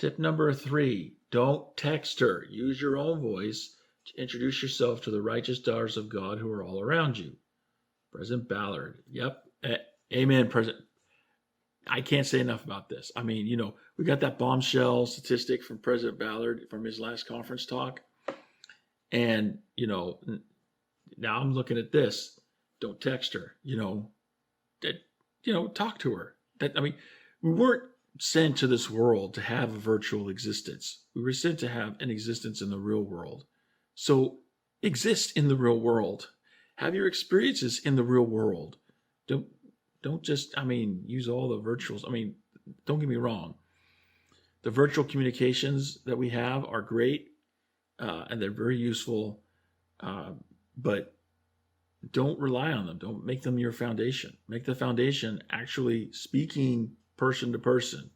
Tip number 3, don't text her. Use your own voice to introduce yourself to the righteous daughters of God who are all around you. President Ballard. Yep. Amen, President. I can't say enough about this. I mean, we got that bombshell statistic from President Ballard from his last conference talk. And, now I'm looking at this. Don't text her, talk to her. We weren't sent to this world to have a virtual existence. We were sent to have an existence in the real world. So exist in the real world. Have your experiences in the real world. Don't just, use all the virtuals. Don't get me wrong. The virtual communications that we have are great, and they're very useful, but don't rely on them. Don't make them your foundation. Make the foundation actually speaking person to person.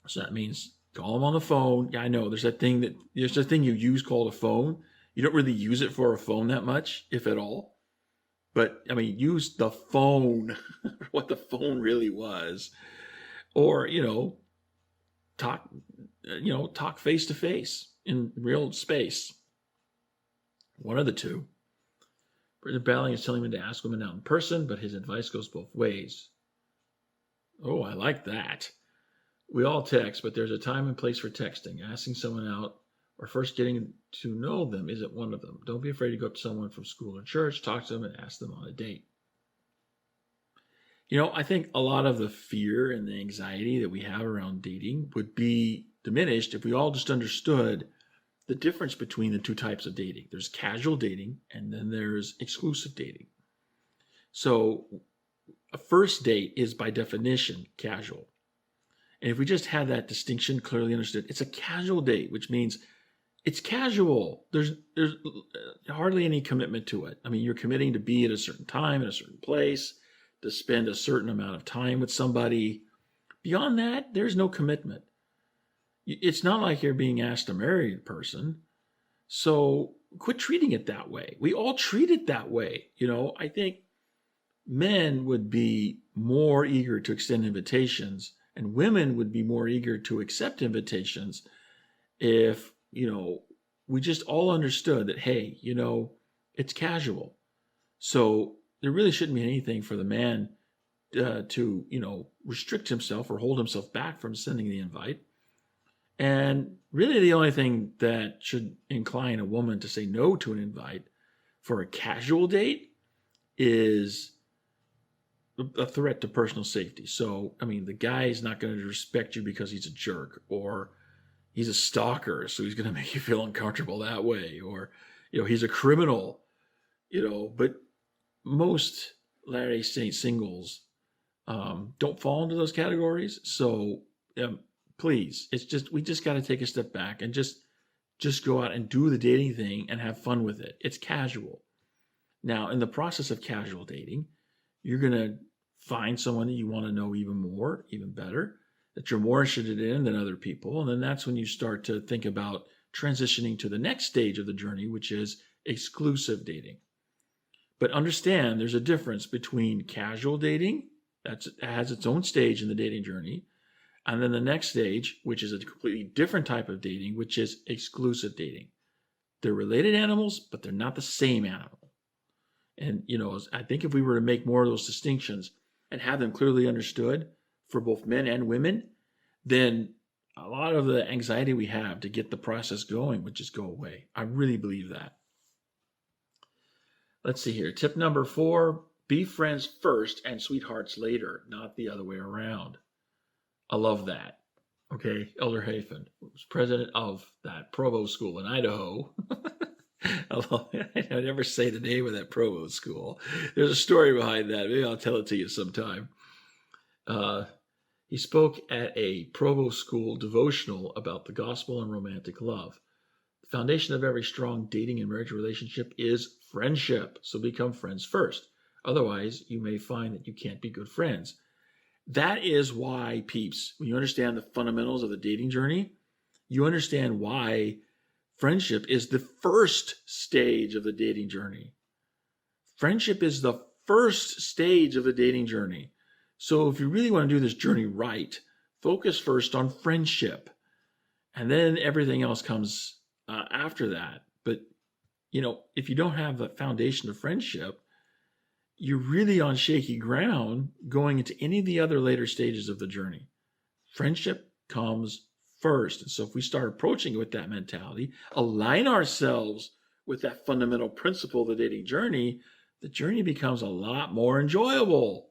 So that means call them on the phone. Yeah, I know there's a thing you use called a phone. You don't really use it for a phone that much, if at all. But use the phone, what the phone really was, or talk face to face in real space. One of the two. President Ballard is telling me to ask women out in person, but his advice goes both ways. Oh, I like that. We all text, but there's a time and place for texting. Asking someone out or first getting to know them isn't one of them. Don't be afraid to go up to someone from school or church, talk to them, and ask them on a date. I think a lot of the fear and the anxiety that we have around dating would be diminished if we all just understood the difference between the two types of dating. There's casual dating, and then there's exclusive dating. So a first date is by definition casual. And if we just had that distinction clearly understood, it's a casual date, which means it's casual. There's hardly any commitment to it. You're committing to be at a certain time, in a certain place, to spend a certain amount of time with somebody. Beyond that, there's no commitment. It's not like you're being asked to marry a person. So quit treating it that way. We all treat it that way. I think men would be more eager to extend invitations, and women would be more eager to accept invitations if, we just all understood that, hey, it's casual. So there really shouldn't be anything for the man to restrict himself or hold himself back from sending the invite. And really the only thing that should incline a woman to say no to an invite for a casual date is a threat to personal safety. So, the guy is not going to respect you because he's a jerk, or he's a stalker, so he's going to make you feel uncomfortable that way, or, he's a criminal, but most Latter-day Saint singles don't fall into those categories. So please, we just got to take a step back and just go out and do the dating thing and have fun with it. It's casual. Now, in the process of casual dating, you're going to find someone that you want to know even more, even better, that you're more interested in than other people. And then that's when you start to think about transitioning to the next stage of the journey, which is exclusive dating. But understand there's a difference between casual dating, that has its own stage in the dating journey, and then the next stage, which is a completely different type of dating, which is exclusive dating. They're related animals, but they're not the same animal. And, I think if we were to make more of those distinctions and have them clearly understood for both men and women, then a lot of the anxiety we have to get the process going would just go away. I really believe that. Let's see here. Tip number 4, be friends first and sweethearts later, not the other way around. I love that. Okay, Elder Hafen was president of that Provost School in Idaho. I never say the name of that Provost School. There's a story behind that. Maybe I'll tell it to you sometime. He spoke at a Provost School devotional about the gospel and romantic love. The foundation of every strong dating and marriage relationship is friendship. So become friends first. Otherwise, you may find that you can't be good friends. That is why, peeps, when you understand the fundamentals of the dating journey, you understand why friendship is the first stage of the dating journey. Friendship is the first stage of the dating journey. So if you really want to do this journey right, focus first on friendship, and then everything else comes after that. But, if you don't have the foundation of friendship, you're really on shaky ground going into any of the other later stages of the journey. Friendship comes first. And so if we start approaching it with that mentality, align ourselves with that fundamental principle of the dating journey, the journey becomes a lot more enjoyable.